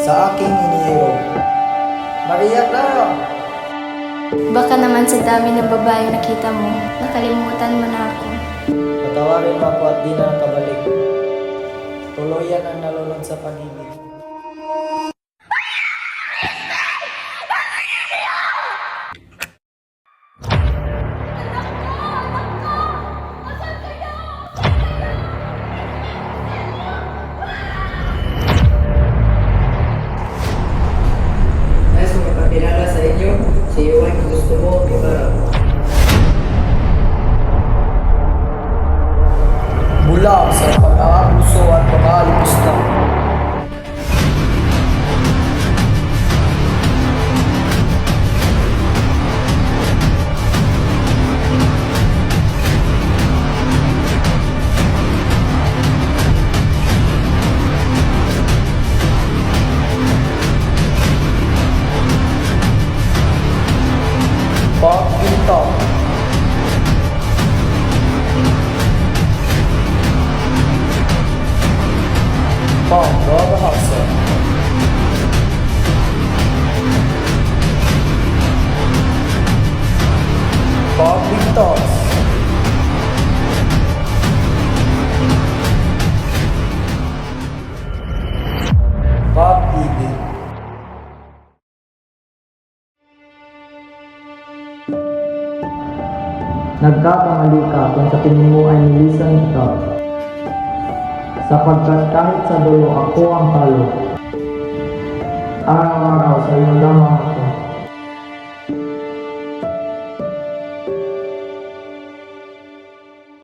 sa aking iniiro. Maria Clara! Baka naman sa dami ng babae nakita mo, nakalimutan mo na ako. Patawarin mo ako at di na nakabalik. Tuluyan ang nalulod sa pag-ibig. Nais ko magpakilala sa inyo si Juan Cristobo Guevara. Mula sa pag-aabuso at pag-aalipusta. Pag-inta. Pang-babahasa. Pag-ligtas. Pag-ibig. Nagkakamali ka kung sa tingin mo ay nilisan kita. Sapagkat kahit sa dulo ako ang talo,